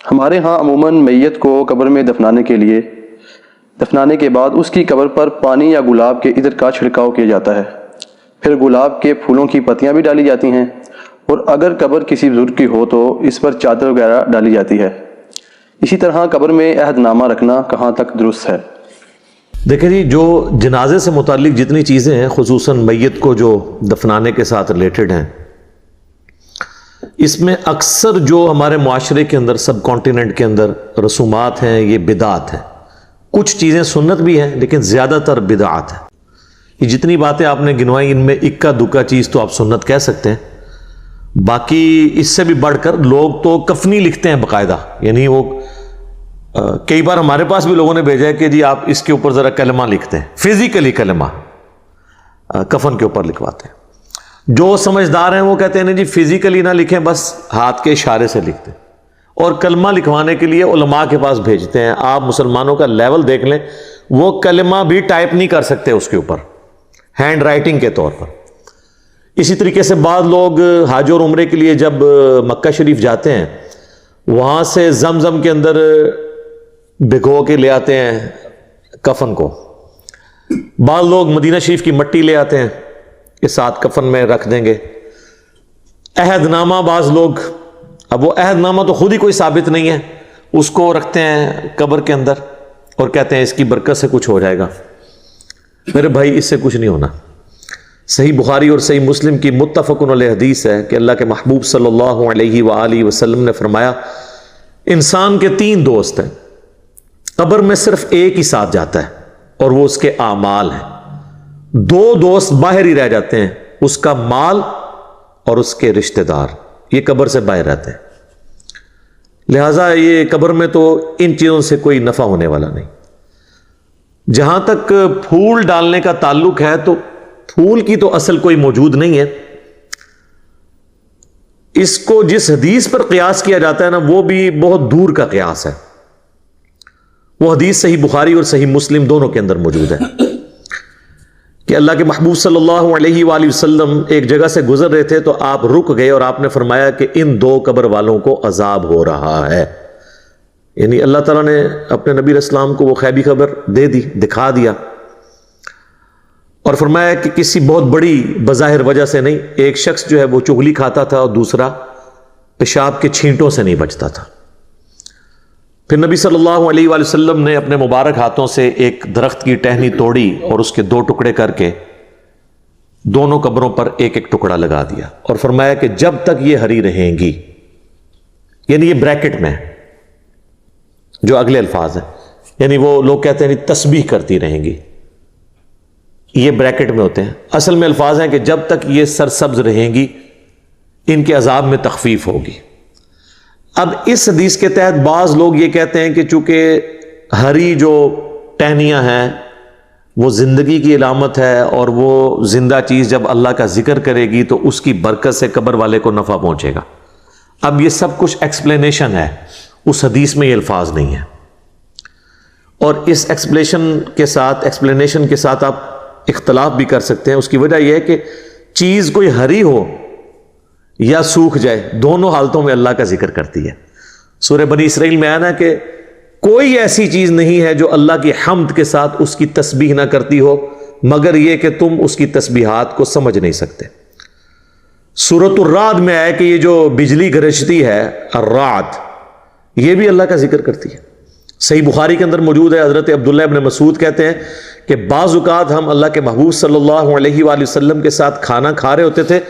ہمارے ہاں عموماً میت کو قبر میں دفنانے کے بعد اس کی قبر پر پانی یا گلاب کے عطر کا چھڑکاؤ کیا جاتا ہے، پھر گلاب کے پھولوں کی پتیاں بھی ڈالی جاتی ہیں، اور اگر قبر کسی بزرگ کی ہو تو اس پر چادر وغیرہ ڈالی جاتی ہے۔ اسی طرح قبر میں عہد نامہ رکھنا کہاں تک درست ہے؟ دیکھیں جی، جو جنازے سے متعلق جتنی چیزیں ہیں، خصوصاً میت کو جو دفنانے کے ساتھ ریلیٹڈ ہیں، اس میں اکثر جو ہمارے معاشرے کے اندر، سب کانٹیننٹ کے اندر رسومات ہیں، یہ بدعات ہیں۔ کچھ چیزیں سنت بھی ہیں لیکن زیادہ تر بدعات ہیں۔ یہ جتنی باتیں آپ نے گنوائی، ان میں اکا دکا چیز تو آپ سنت کہہ سکتے ہیں، باقی اس سے بھی بڑھ کر لوگ تو کفنی لکھتے ہیں باقاعدہ، یعنی وہ کئی بار ہمارے پاس بھی لوگوں نے بھیجا ہے کہ جی آپ اس کے اوپر ذرا کلمہ لکھتے ہیں، فزیکلی کلمہ کفن کے اوپر لکھواتے ہیں۔ جو سمجھدار ہیں وہ کہتے ہیں جی فزیکلی نہ لکھیں، بس ہاتھ کے اشارے سے لکھتے ہیں، اور کلمہ لکھوانے کے لیے علماء کے پاس بھیجتے ہیں۔ آپ مسلمانوں کا لیول دیکھ لیں، وہ کلمہ بھی ٹائپ نہیں کر سکتے اس کے اوپر، ہینڈ رائٹنگ کے طور پر۔ اسی طریقے سے بعض لوگ حج اور عمرے کے لیے جب مکہ شریف جاتے ہیں، وہاں سے زمزم کے اندر بھگو کے لے آتے ہیں کفن کو۔ بعض لوگ مدینہ شریف کی مٹی لے آتے ہیں کہ ساتھ کفن میں رکھ دیں گے۔ عہد نامہ بعض لوگ، اب وہ عہد نامہ تو خود ہی کوئی ثابت نہیں ہے، اس کو رکھتے ہیں قبر کے اندر اور کہتے ہیں اس کی برکت سے کچھ ہو جائے گا۔ میرے بھائی، اس سے کچھ نہیں ہونا۔ صحیح بخاری اور صحیح مسلم کی متفق علیہ حدیث ہے کہ اللہ کے محبوب صلی اللہ علیہ وآلہ وسلم نے فرمایا، انسان کے 3 دوست ہیں، قبر میں صرف ایک ہی ساتھ جاتا ہے اور وہ اس کے اعمال ہیں۔ 2 دوست باہر ہی رہ جاتے ہیں، اس کا مال اور اس کے رشتہ دار، یہ قبر سے باہر رہتے ہیں۔ لہٰذا یہ قبر میں تو ان چیزوں سے کوئی نفع ہونے والا نہیں۔ جہاں تک پھول ڈالنے کا تعلق ہے، تو پھول کی تو اصل کوئی موجود نہیں ہے۔ اس کو جس حدیث پر قیاس کیا جاتا ہے نا، وہ بھی بہت دور کا قیاس ہے۔ وہ حدیث صحیح بخاری اور صحیح مسلم دونوں کے اندر موجود ہے کہ اللہ کے محبوب صلی اللہ علیہ وآلہ وسلم ایک جگہ سے گزر رہے تھے، تو آپ رک گئے اور آپ نے فرمایا کہ ان 2 قبر والوں کو عذاب ہو رہا ہے۔ یعنی اللہ تعالیٰ نے اپنے نبی علیہ السلام کو وہ غیبی خبر دے دی، دکھا دیا، اور فرمایا کہ کسی بہت بڑی بظاہر وجہ سے نہیں، ایک شخص جو ہے وہ چغلی کھاتا تھا اور دوسرا پیشاب کے چھینٹوں سے نہیں بچتا تھا۔ پھر نبی صلی اللہ علیہ وآلہ وسلم نے اپنے مبارک ہاتھوں سے ایک درخت کی ٹہنی توڑی اور اس کے 2 ٹکڑے کر کے دونوں قبروں پر ایک ایک ٹکڑا لگا دیا، اور فرمایا کہ جب تک یہ ہری رہیں گی، یعنی یہ بریکٹ میں جو اگلے الفاظ ہیں، یعنی وہ لوگ کہتے ہیں تسبیح کرتی رہیں گی، یہ بریکٹ میں ہوتے ہیں، اصل میں الفاظ ہیں کہ جب تک یہ سرسبز رہیں گی ان کے عذاب میں تخفیف ہوگی۔ اب اس حدیث کے تحت بعض لوگ یہ کہتے ہیں کہ چونکہ ہری جو ٹہنیاں ہیں وہ زندگی کی علامت ہے، اور وہ زندہ چیز جب اللہ کا ذکر کرے گی تو اس کی برکت سے قبر والے کو نفع پہنچے گا۔ اب یہ سب کچھ ایکسپلینیشن ہے، اس حدیث میں یہ الفاظ نہیں ہے، اور اس ایکسپلینیشن کے ساتھ آپ اختلاف بھی کر سکتے ہیں۔ اس کی وجہ یہ ہے کہ چیز کوئی ہری ہو یا سوکھ جائے، دونوں حالتوں میں اللہ کا ذکر کرتی ہے۔ سورہ بنی اسرائیل میں آیا نا کہ کوئی ایسی چیز نہیں ہے جو اللہ کی حمد کے ساتھ اس کی تسبیح نہ کرتی ہو، مگر یہ کہ تم اس کی تسبیحات کو سمجھ نہیں سکتے۔ سورۃ الرعد میں آیا کہ یہ جو بجلی گرجتی ہے، الرعد، یہ بھی اللہ کا ذکر کرتی ہے۔ صحیح بخاری کے اندر موجود ہے، حضرت عبداللہ ابن مسعود کہتے ہیں کہ بعض اوقات ہم اللہ کے محبوب صلی اللہ علیہ وآلہ وسلم کے ساتھ کھانا کھا رہے ہوتے تھے،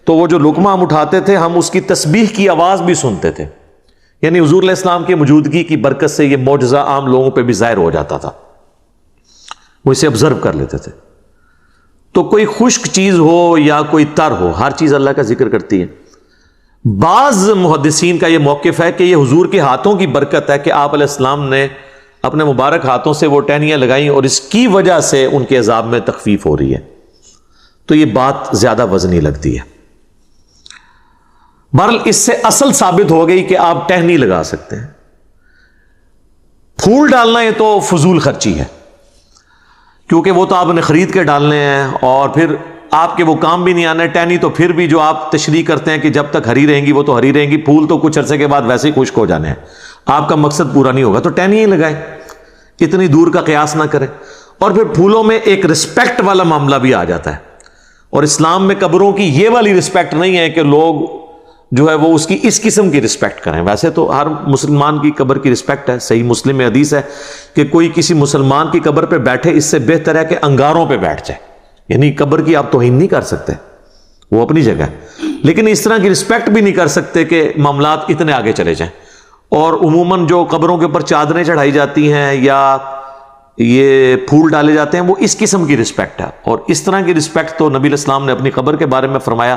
تو وہ جو لقمہ ہم اٹھاتے تھے، ہم اس کی تسبیح کی آواز بھی سنتے تھے، یعنی حضور علیہ السلام کی موجودگی کی برکت سے یہ معجزہ عام لوگوں پہ بھی ظاہر ہو جاتا تھا، وہ اسے آبزرو کر لیتے تھے۔ تو کوئی خشک چیز ہو یا کوئی تر ہو، ہر چیز اللہ کا ذکر کرتی ہے۔ بعض محدثین کا یہ موقف ہے کہ یہ حضور کے ہاتھوں کی برکت ہے کہ آپ علیہ السلام نے اپنے مبارک ہاتھوں سے وہ ٹہنیاں لگائیں اور اس کی وجہ سے ان کے عذاب میں تخفیف ہو رہی ہے، تو یہ بات زیادہ وزنی لگتی ہے۔ بہرحال اس سے اصل ثابت ہو گئی کہ آپ ٹہنی لگا سکتے ہیں۔ پھول ڈالنا یہ تو فضول خرچی ہے، کیونکہ وہ تو آپ نے خرید کے ڈالنے ہیں اور پھر آپ کے وہ کام بھی نہیں آنا۔ ٹہنی تو پھر بھی جو آپ تشریح کرتے ہیں کہ جب تک ہری رہیں گی وہ تو ہری رہیں گی، پھول تو کچھ عرصے کے بعد ویسے ہی خشک ہو جانے ہیں۔ آپ کا مقصد پورا نہیں ہوگا تو ٹہنیاں ہی لگائیں، اتنی دور کا قیاس نہ کریں۔ اور پھر پھولوں میں ایک رسپیکٹ والا معاملہ بھی آ جاتا ہے، اور اسلام میں قبروں کی یہ والی رسپیکٹ نہیں ہے کہ لوگ جو ہے وہ اس کی اس قسم کی رسپیکٹ کریں۔ ویسے تو ہر مسلمان کی قبر کی رسپیکٹ ہے، صحیح مسلم میں حدیث ہے کہ کوئی کسی مسلمان کی قبر پہ بیٹھے اس سے بہتر ہے کہ انگاروں پہ بیٹھ جائے، یعنی قبر کی آپ توہین نہیں کر سکتے، وہ اپنی جگہ ہے، لیکن اس طرح کی رسپیکٹ بھی نہیں کر سکتے کہ معاملات اتنے آگے چلے جائیں۔ اور عموماً جو قبروں کے اوپر چادریں چڑھائی جاتی ہیں یا یہ پھول ڈالے جاتے ہیں وہ اس قسم کی رسپیکٹ ہے، اور اس طرح کی رسپیکٹ تو نبی علیہ السلام نے اپنی قبر کے بارے میں فرمایا،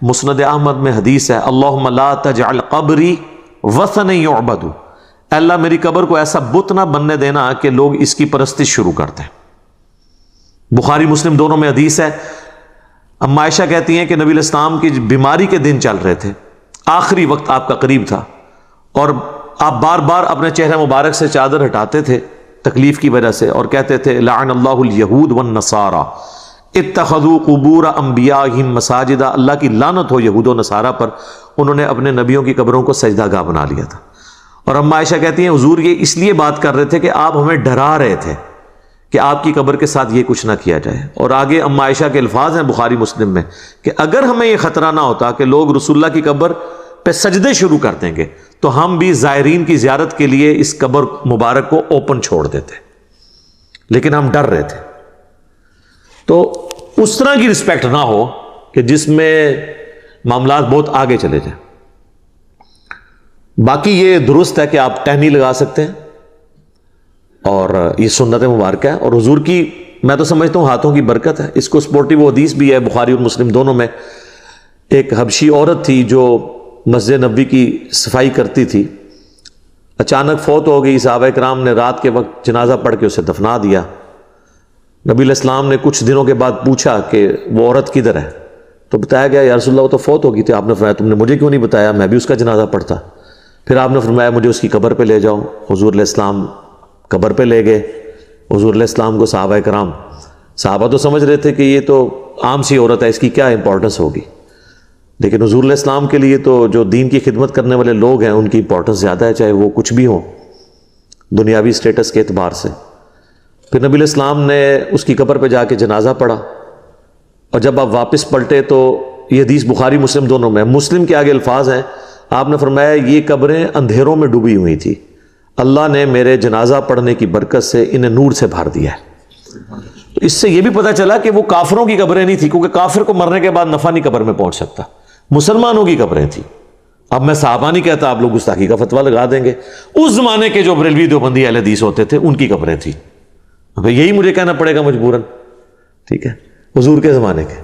مسند احمد میں حدیث ہے، اللہم لا تجعل قبری وثن یعبد، اللہ میری قبر کو ایسا بت نہ بننے دینا کہ لوگ اس کی پرستش شروع کرتے ہیں۔ بخاری مسلم دونوں میں حدیث ہے، اما عائشہ کہتی ہیں کہ نبی علیہ السلام کی بیماری کے دن چل رہے تھے، آخری وقت آپ کا قریب تھا، اور آپ بار بار اپنے چہرے مبارک سے چادر ہٹاتے تھے تکلیف کی وجہ سے، اور کہتے تھے لعن اللہ الیہود والنصارى اتخذوا قبور انبیائہم مساجدا، اللہ کی لعنت ہو یہود و نصارہ پر، انہوں نے اپنے نبیوں کی قبروں کو سجدہ گاہ بنا لیا تھا۔ اور اما عائشہ کہتی ہیں حضور یہ اس لیے بات کر رہے تھے کہ آپ ہمیں ڈرا رہے تھے کہ آپ کی قبر کے ساتھ یہ کچھ نہ کیا جائے۔ اور آگے اما عائشہ کے الفاظ ہیں بخاری مسلم میں کہ اگر ہمیں یہ خطرہ نہ ہوتا کہ لوگ رسول اللہ کی قبر پہ سجدے شروع کر دیں گے تو ہم بھی زائرین کی زیارت کے لیے اس قبر مبارک کو اوپن چھوڑ دیتے، لیکن ہم ڈر رہے تھے۔ تو اس طرح کی رسپیکٹ نہ ہو کہ جس میں معاملات بہت آگے چلے جائیں۔ باقی یہ درست ہے کہ آپ ٹہنی لگا سکتے ہیں، اور یہ سنت مبارکہ ہے، اور حضور کی میں تو سمجھتا ہوں ہاتھوں کی برکت ہے۔ اس کو سپورٹی وہ حدیث بھی ہے بخاری اور مسلم دونوں میں، ایک حبشی عورت تھی جو مسجد نبوی کی صفائی کرتی تھی، اچانک فوت ہو گئی، صحابہ کرام نے رات کے وقت جنازہ پڑھ کے اسے دفنا دیا۔ نبی علیہ السلام نے کچھ دنوں کے بعد پوچھا کہ وہ عورت کدھر ہے، تو بتایا گیا یا رسول اللہ وہ تو فوت ہو گئی تھی۔ آپ نے فرمایا تم نے مجھے کیوں نہیں بتایا، میں بھی اس کا جنازہ پڑھتا۔ پھر آپ نے فرمایا مجھے اس کی قبر پہ لے جاؤ، حضور علیہ السلام قبر پہ لے گئے۔ حضور علیہ السلام کو صحابہ تو سمجھ رہے تھے کہ یہ تو عام سی عورت ہے، اس کی کیا امپورٹنس ہوگی، لیکن حضور علیہ السلام کے لیے تو جو دین کی خدمت کرنے والے لوگ ہیں ان کی امپورٹنس زیادہ ہے، چاہے وہ کچھ بھی ہو دنیاوی سٹیٹس کے اعتبار سے۔ پھر نبی علیہ السلام نے اس کی قبر پہ جا کے جنازہ پڑھا، اور جب آپ واپس پلٹے تو یہ حدیث بخاری مسلم دونوں میں، مسلم کے آگے الفاظ ہیں، آپ نے فرمایا یہ قبریں اندھیروں میں ڈوبی ہوئی تھی، اللہ نے میرے جنازہ پڑھنے کی برکت سے انہیں نور سے بھر دیا ہے۔ تو اس سے یہ بھی پتہ چلا کہ وہ کافروں کی قبریں نہیں تھی، کیونکہ کافر کو مرنے کے بعد نفع نہیں قبر میں پہنچ سکتا، مسلمانوں کی قبریں تھیں۔ اب میں صحابہ نہیں کہتا، آپ لوگ گستاخی کا فتویٰ لگا دیں گے، اس زمانے کے جو بریلوی دیوبندی اہل حدیث ہوتے تھے ان کی قبریں تھیں، یہی مجھے کہنا پڑے گا مجبوراً، ٹھیک ہے، حضور کے زمانے کے۔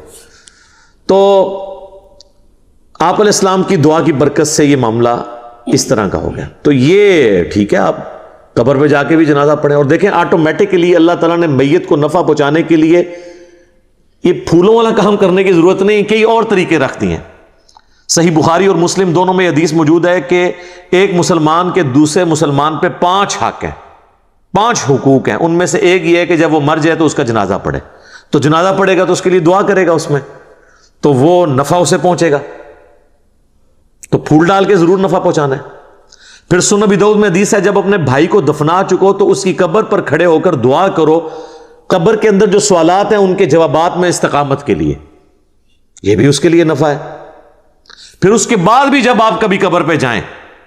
تو آپ علیہ السلام کی دعا کی برکت سے یہ معاملہ اس طرح کا ہو گیا۔ تو یہ ٹھیک ہے، آپ قبر پہ جا کے بھی جنازہ پڑھیں، اور دیکھیں آٹومیٹکلی اللہ تعالیٰ نے میت کو نفع پہنچانے کے لیے یہ پھولوں والا کام کرنے کی ضرورت نہیں، کئی اور طریقے رکھ دیے ہیں۔ صحیح بخاری اور مسلم دونوں میں حدیث موجود ہے کہ ایک مسلمان کے دوسرے مسلمان پہ 5 حق ہیں، 5 حقوق ہیں، ان میں سے ایک یہ ہے کہ جب وہ مر جائے تو اس کا جنازہ پڑھے، تو جنازہ پڑھے گا تو اس کے لیے دعا کرے گا، اس میں تو وہ نفع اسے پہنچے گا، تو پھول ڈال کے ضرور نفع پہنچانا ہے۔ پھر سنن ابی داؤد میں حدیث ہے جب اپنے بھائی کو دفنا چکو تو اس کی قبر پر کھڑے ہو کر دعا کرو، قبر کے اندر جو سوالات ہیں ان کے جوابات میں استقامت کے لیے، یہ بھی اس کے لیے نفع ہے۔ پھر اس کے بعد بھی جب آپ کبھی قبر پہ جائیں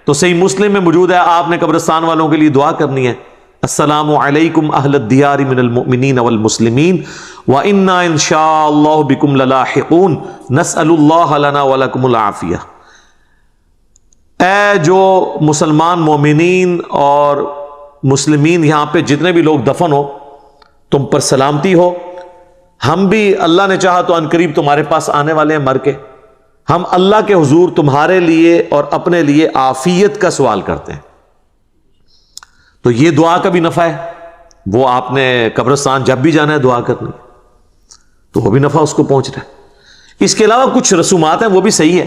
تو صحیح مسلم میں موجود ہے آپ نے قبرستان والوں کے لیے دعا کرنی ہے، السلام علیکم اہل الدیار من المؤمنین والمسلمین وَإِنَّا إِن شَاءَ اللَّهُ بِكُمْ لَلَاحِقُونَ نَسْأَلُ اللَّهَ لَنَا وَلَكُمُ الْعَافِيَةَ۔ اے جو مسلمان مومنین اور مسلمین یہاں پہ جتنے بھی لوگ دفن ہو، تم پر سلامتی ہو، ہم بھی اللہ نے چاہا تو عنقریب تمہارے پاس آنے والے ہیں مر کے، ہم اللہ کے حضور تمہارے لیے اور اپنے لیے عافیت کا سوال کرتے ہیں۔ تو یہ دعا کا بھی نفع ہے، وہ آپ نے قبرستان جب بھی جانا ہے دعا کرنی، تو وہ بھی نفع اس کو پہنچ رہا ہے۔ اس کے علاوہ کچھ رسومات ہیں وہ بھی صحیح ہے،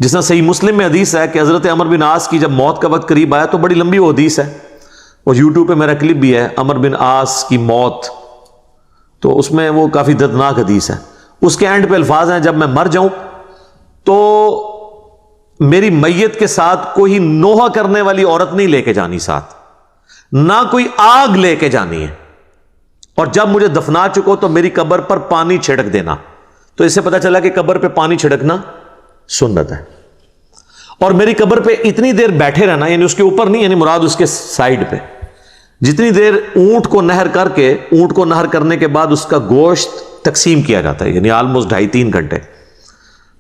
جس طرح صحیح مسلم میں حدیث ہے کہ حضرت عمر بن عاص کی جب موت کا وقت قریب آیا تو بڑی لمبی وہ حدیث ہے، اور یوٹیوب پہ میرا کلپ بھی ہے عمر بن عاص کی موت، تو اس میں وہ کافی دردناک حدیث ہے۔ اس کے اینڈ پہ الفاظ ہیں جب میں مر جاؤں تو میری میت کے ساتھ کوئی نوحہ کرنے والی عورت نہیں لے کے جانی ساتھ، نہ کوئی آگ لے کے جانی ہے، اور جب مجھے دفنا چکو تو میری قبر پر پانی چھڑک دینا۔ تو اس سے پتہ چلا کہ قبر پہ پانی چھڑکنا سنت ہے۔ اور میری قبر پہ اتنی دیر بیٹھے رہنا، یعنی اس کے اوپر نہیں، یعنی مراد اس کے سائیڈ پہ، جتنی دیر اونٹ کو نہر کر کے، اونٹ کو نہر کرنے کے بعد اس کا گوشت تقسیم کیا جاتا ہے، یعنی آلموسٹ 2.5-3 گھنٹے،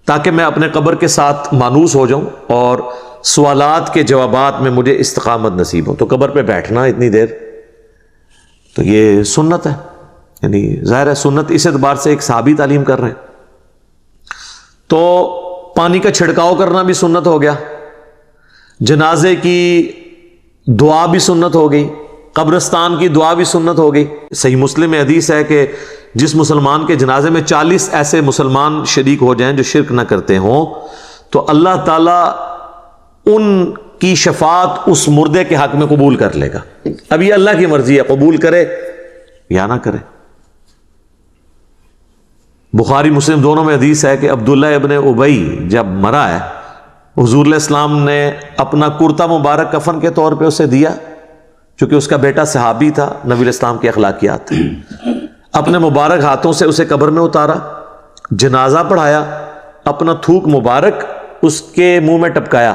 تاکہ میں اپنے قبر کے ساتھ مانوس ہو جاؤں اور سوالات کے جوابات میں مجھے استقامت نصیب ہو۔ تو قبر پہ بیٹھنا اتنی دیر، تو یہ سنت ہے، یعنی ظاہر ہے سنت اس اعتبار سے ایک صحابی تعلیم کر رہے ہیں۔ تو پانی کا چھڑکاؤ کرنا بھی سنت ہو گیا، جنازے کی دعا بھی سنت ہو گئی، قبرستان کی دعا بھی سنت ہو گئی۔ صحیح مسلم میں حدیث ہے کہ جس مسلمان کے جنازے میں 40 ایسے مسلمان شریک ہو جائیں جو شرک نہ کرتے ہوں، تو اللہ تعالیٰ ان کی شفاعت اس مردے کے حق میں قبول کر لے گا۔ اب یہ اللہ کی مرضی ہے، قبول کرے یا نہ کرے۔ بخاری مسلم دونوں میں حدیث ہے کہ عبداللہ ابن ابی جب مرا ہے، حضور علیہ السلام نے اپنا کرتا مبارک کفن کے طور پہ اسے دیا، چونکہ اس کا بیٹا صحابی تھا، نبی علیہ السلام کی اخلاقیات تھی۔ اپنے مبارک ہاتھوں سے اسے قبر میں اتارا، جنازہ پڑھایا، اپنا تھوک مبارک اس کے منہ میں ٹپکایا،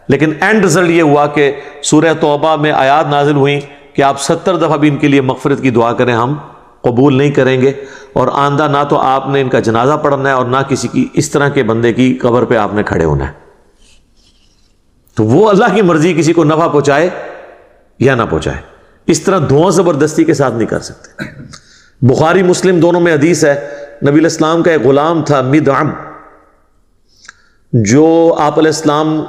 لیکن اینڈ رزلٹ یہ ہوا کہ سورہ توبہ میں آیات نازل ہوئیں کہ آپ 70 دفعہ بھی ان کے لیے مغفرت کی دعا کریں، ہم قبول نہیں کریں گے، اور آئندہ نہ تو آپ نے ان کا جنازہ پڑھنا ہے اور نہ کسی کی اس طرح کے بندے کی قبر پہ آپ نے کھڑے ہونا ہے۔ تو وہ اللہ کی مرضی کسی کو نفع پہنچائے یا نہ پہنچائے، اس طرح دعا زبردستی کے ساتھ نہیں کر سکتے۔ بخاری مسلم دونوں میں حدیث ہے، نبی علیہ السلام کا ایک غلام تھا مدعم، جو آپ علیہ السلام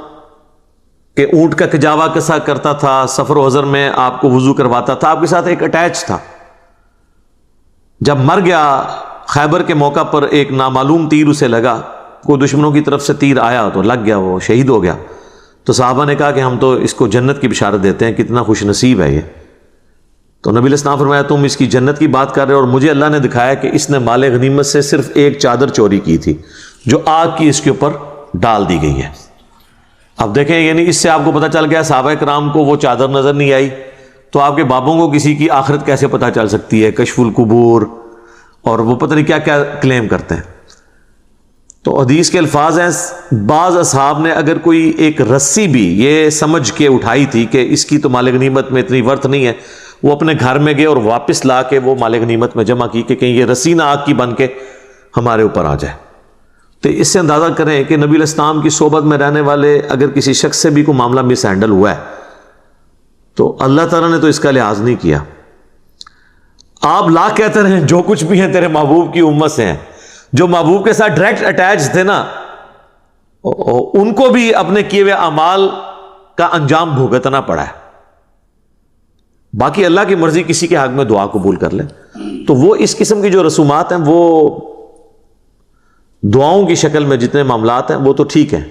کہ اونٹ کا کجاوا کسا کرتا تھا، سفر و حضر میں آپ کو وضو کرواتا تھا، آپ کے ساتھ ایک اٹیچ تھا۔ جب مر گیا خیبر کے موقع پر ایک نامعلوم تیر اسے لگا، کوئی دشمنوں کی طرف سے تیر آیا تو لگ گیا، وہ شہید ہو گیا۔ تو صحابہ نے کہا کہ ہم تو اس کو جنت کی بشارت دیتے ہیں، کتنا خوش نصیب ہے یہ۔ تو نبی علیہ السلام فرمایا تم اس کی جنت کی بات کر رہے ہو، اور مجھے اللہ نے دکھایا کہ اس نے مال غنیمت سے صرف ایک چادر چوری کی تھی جو آگ کی اس کے اوپر ڈال دی گئی ہے۔ اب دیکھیں، یعنی اس سے آپ کو پتہ چل گیا صحابہ کرام کو وہ چادر نظر نہیں آئی، تو آپ کے بابوں کو کسی کی آخرت کیسے پتہ چل سکتی ہے؟ کشف القبور اور وہ پتہ نہیں کیا کیا کلیم کرتے ہیں۔ تو حدیث کے الفاظ ہیں، بعض اصحاب نے اگر کوئی ایک رسی بھی یہ سمجھ کے اٹھائی تھی کہ اس کی تو مال غنیمت میں اتنی ورث نہیں ہے، وہ اپنے گھر میں گئے اور واپس لا کے وہ مال غنیمت میں جمع کی کہ کہیں یہ رسی نہ آگ کی بن کے ہمارے اوپر آ جائے۔ تو اس سے اندازہ کریں کہ نبی علیہ السلام کی صحبت میں رہنے والے اگر کسی شخص سے بھی کوئی معاملہ مس ہینڈل ہوا ہے تو اللہ تعالیٰ نے تو اس کا لحاظ نہیں کیا۔ آپ لاکھ کہتے رہیں جو کچھ بھی ہیں تیرے محبوب کی امت سے ہیں، جو محبوب کے ساتھ ڈائریکٹ اٹیچ تھے نا، ان کو بھی اپنے کیے ہوئے اعمال کا انجام بھگتنا پڑا ہے۔ باقی اللہ کی مرضی کسی کے حق میں دعا قبول کر لے، تو وہ اس قسم کی جو رسومات ہیں وہ دعاؤں کی شکل میں جتنے معاملات ہیں وہ تو ٹھیک ہیں۔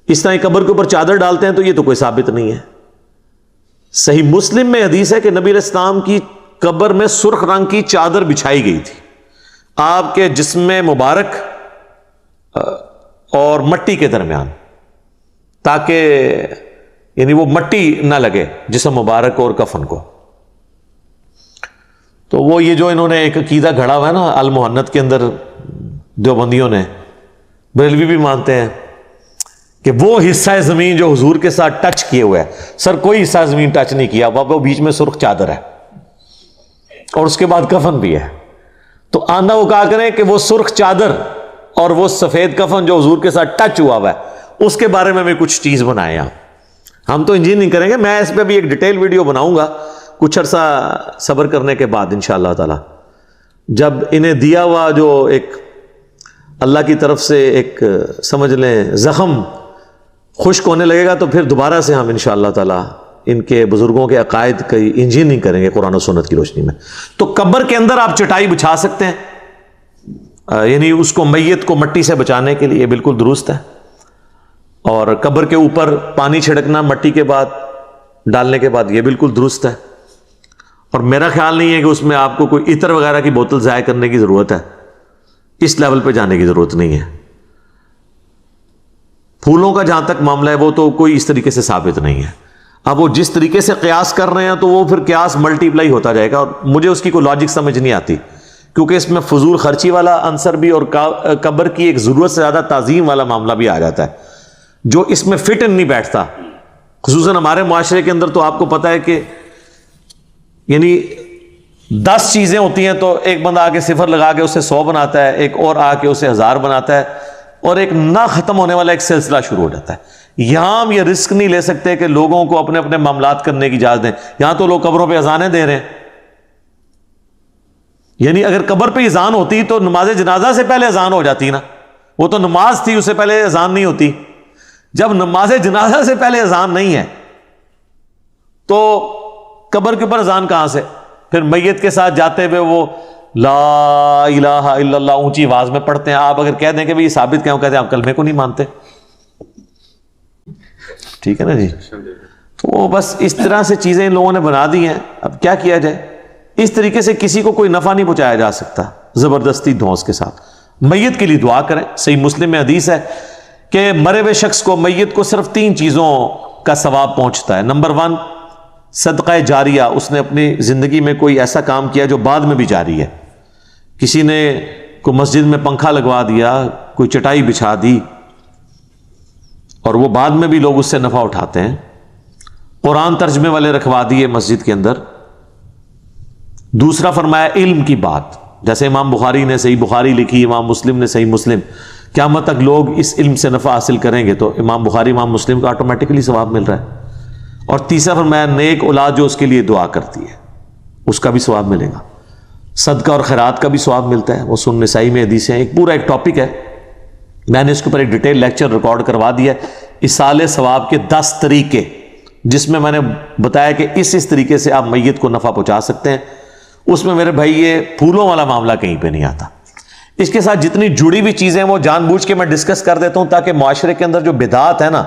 اس طرح قبر کے اوپر چادر ڈالتے ہیں تو یہ تو کوئی ثابت نہیں ہے۔ صحیح مسلم میں حدیث ہے کہ نبی علیہ السلام کی قبر میں سرخ رنگ کی چادر بچھائی گئی تھی، آپ کے جسم مبارک اور مٹی کے درمیان، تاکہ یعنی وہ مٹی نہ لگے جسم مبارک اور کفن کو۔ تو وہ یہ جو انہوں نے ایک عقیدہ گھڑا ہوا ہے نا المحنت کے اندر، دیوبندیوں نے، بریلوی بھی مانتے ہیں کہ وہ حصہ زمین جو حضور کے ساتھ ٹچ کیے ہوئے ہے، سر کوئی حصہ زمین ٹچ نہیں کیا، وہ بیچ میں سرخ چادر ہے اور اس کے بعد کفن بھی ہے۔ تو آندہ وہ کہا کریں کہ وہ سرخ چادر اور وہ سفید کفن جو حضور کے ساتھ ٹچ ہوا ہوا ہے، اس کے بارے میں بھی کچھ چیز بنائیں آپ۔ ہم تو انجینئرنگ کریں گے، میں اس پہ بھی ایک ڈیٹیل ویڈیو بناؤں گا کچھ عرصہ صبر کرنے کے بعد انشاءاللہ تعالی، جب انہیں دیا ہوا جو ایک اللہ کی طرف سے ایک سمجھ لیں زخم خشک ہونے لگے گا، تو پھر دوبارہ سے ہم انشاءاللہ تعالی ان کے بزرگوں کے عقائد کی انجینئرنگ کریں گے قرآن و سنت کی روشنی میں۔ تو قبر کے اندر آپ چٹائی بچھا سکتے ہیں، یعنی اس کو میت کو مٹی سے بچانے کے لیے بالکل درست ہے، اور قبر کے اوپر پانی چھڑکنا مٹی کے بعد ڈالنے کے بعد یہ بالکل درست ہے، اور میرا خیال نہیں ہے کہ اس میں آپ کو کوئی عطر وغیرہ کی بوتل ضائع کرنے کی ضرورت ہے، اس لیول پہ جانے کی ضرورت نہیں ہے۔ پھولوں کا جہاں تک معاملہ ہے وہ تو کوئی اس طریقے سے ثابت نہیں ہے. اب وہ جس طریقے سے قیاس کر رہے ہیں تو وہ پھر قیاس ملٹی پلائی ہوتا جائے گا, اور مجھے اس کی کوئی لاجک سمجھ نہیں آتی, کیونکہ اس میں فضول خرچی والا عنصر بھی اور قبر کی ایک ضرورت سے زیادہ تعظیم والا معاملہ بھی آ جاتا ہے جو اس میں فٹ نہیں بیٹھتا. خصوصاً ہمارے معاشرے کے اندر تو آپ کو پتا ہے کہ یعنی 10 چیزیں ہوتی ہیں تو ایک بندہ آ کے صفر لگا کے اسے 100 بناتا ہے, ایک اور آ کے اسے 1000 بناتا ہے, اور ایک نہ ختم ہونے والا ایک سلسلہ شروع ہو جاتا ہے. یہاں ہم یہ رسک نہیں لے سکتے کہ لوگوں کو اپنے اپنے معاملات کرنے کی اجازت دیں. یہاں تو لوگ قبروں پہ اذانیں دے رہے ہیں. یعنی اگر قبر پہ اذان ہوتی تو نماز جنازہ سے پہلے اذان ہو جاتی نا, وہ تو نماز تھی, اس سے پہلے اذان نہیں ہوتی. جب نماز جنازہ سے پہلے اذان نہیں ہے تو قبر کے اوپر اذان کہاں سے؟ پھر میت کے ساتھ جاتے ہوئے وہ لا الہ الا اللہ اونچی آواز میں پڑھتے ہیں. آپ اگر کہہ دیں کہ یہ ثابت کیوں کہتے ہیں, آپ کلمے کو نہیں مانتے. ٹھیک ہے نا جی. تو وہ بس اس طرح سے چیزیں ان لوگوں نے بنا دی ہیں. اب کیا کیا جائے؟ اس طریقے سے کسی کو کوئی نفع نہیں پہنچایا جا سکتا زبردستی دھونس کے ساتھ. میت کے لیے دعا کریں. صحیح مسلم میں حدیث ہے کہ مرے ہوئے شخص کو, میت کو صرف 3 چیزوں کا ثواب پہنچتا ہے. نمبر 1 صدقہ جاریہ, اس نے اپنی زندگی میں کوئی ایسا کام کیا جو بعد میں بھی جاری ہے. کسی نے کوئی مسجد میں پنکھا لگوا دیا, کوئی چٹائی بچھا دی, اور وہ بعد میں بھی لوگ اس سے نفع اٹھاتے ہیں. قرآن ترجمے والے رکھوا دیے مسجد کے اندر. دوسرا فرمایا علم کی بات, جیسے امام بخاری نے صحیح بخاری لکھی, امام مسلم نے صحیح مسلم, قیامت تک لوگ اس علم سے نفع حاصل کریں گے تو امام بخاری امام مسلم کو آٹومیٹکلی ثواب مل رہا ہے. اور تیسرا فرمایا نیک اولاد جو اس کے لیے دعا کرتی ہے اس کا بھی ثواب ملے گا. صدقہ اور خیرات کا بھی ثواب ملتا ہے. وہ سنن نسائی میں حدیث ہیں, ایک پورا ایک ٹاپک ہے. میں نے اس کے اوپر ایک ڈیٹیل لیکچر ریکارڈ کروا دیا ہے, ایصال ثواب کے 10 طریقے, جس میں نے بتایا کہ اس طریقے سے آپ میت کو نفع پہنچا سکتے ہیں. اس میں میرے بھائی یہ پھولوں والا معاملہ کہیں پہ نہیں آتا. اس کے ساتھ جتنی جڑی ہوئی چیزیں وہ جان بوجھ کے میں ڈسکس کر دیتا ہوں تاکہ معاشرے کے اندر جو بدعات ہے نا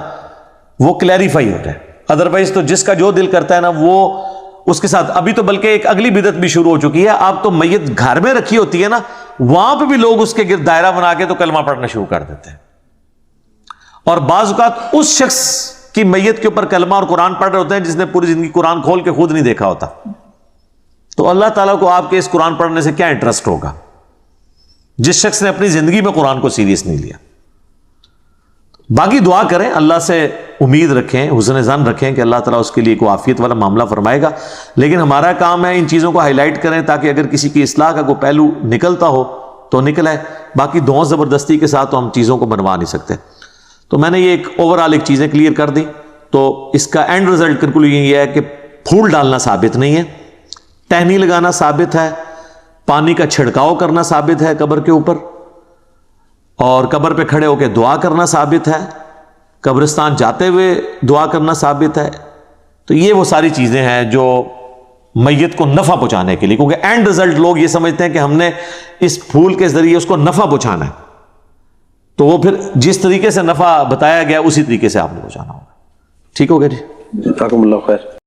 وہ کلیریفائی ہو جائے. ادروائز تو جس کا جو دل کرتا ہے نا وہ اس کے ساتھ. ابھی تو بلکہ ایک اگلی بدعت بھی شروع ہو چکی ہے. آپ تو میت گھر میں رکھی ہوتی ہے نا, وہاں پہ بھی لوگ اس کے گرد دائرہ بنا کے تو کلمہ پڑھنا شروع کر دیتے ہیں. اور بعض اوقات اس شخص کی میت کے اوپر کلمہ اور قرآن پڑھ رہے ہوتے ہیں جس نے پوری زندگی قرآن کھول کے خود نہیں دیکھا ہوتا. تو اللہ تعالیٰ کو آپ کے اس قرآن پڑھنے سے کیا انٹرسٹ ہوگا جس شخص نے اپنی زندگی میں قرآن کو سیریس نہیں لیا. باقی دعا کریں, اللہ سے امید رکھیں, حسن ظن رکھیں کہ اللہ تعالیٰ اس کے لیے کوئی عافیت والا معاملہ فرمائے گا. لیکن ہمارا کام ہے ان چیزوں کو ہائی لائٹ کریں تاکہ اگر کسی کی اصلاح کا کوئی پہلو نکلتا ہو تو نکل آئے. باقی دعا زبردستی کے ساتھ تو ہم چیزوں کو بنوا نہیں سکتے. تو میں نے یہ ایک اوور آل ایک چیزیں کلیئر کر دی. تو اس کا اینڈ رزلٹ کنکلوژن یہ ہے کہ پھول ڈالنا ثابت نہیں ہے, ٹہنی لگانا ثابت ہے, پانی کا چھڑکاؤ کرنا ثابت ہے قبر کے اوپر, اور قبر پہ کھڑے ہو کے دعا کرنا ثابت ہے, قبرستان جاتے ہوئے دعا کرنا ثابت ہے. تو یہ وہ ساری چیزیں ہیں جو میت کو نفع پہنچانے کے لیے, کیونکہ اینڈ رزلٹ لوگ یہ سمجھتے ہیں کہ ہم نے اس پھول کے ذریعے اس کو نفع پہنچانا ہے, تو وہ پھر جس طریقے سے نفع بتایا گیا اسی طریقے سے آپ نے پہنچانا ہوگا. ٹھیک ہو گیا جی, جزاکم اللہ خیر.